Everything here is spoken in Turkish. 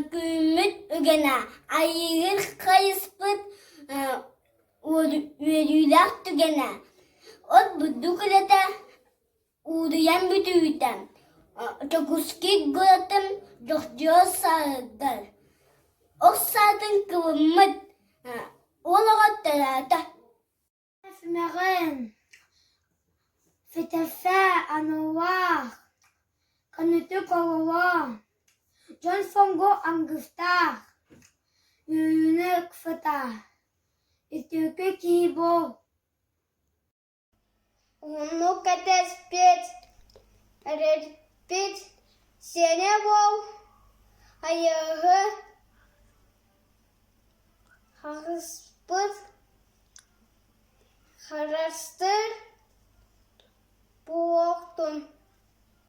Kümüt ögene ayırır kayıspıt üyelüler tügene. Ot budu kılata uğrayan bütüyden. Çokuski gılatım doktor sarıdır. O satın kıvımıt olarak talata. Esmeren, Fitefe, Anouar, Kanutu Korowa, John Fongo Angustar, Yunek Fata, Ituke Kibo. Ну, когда спеть, петь, сеневол, а я хаспыт, харастыр, буоктун.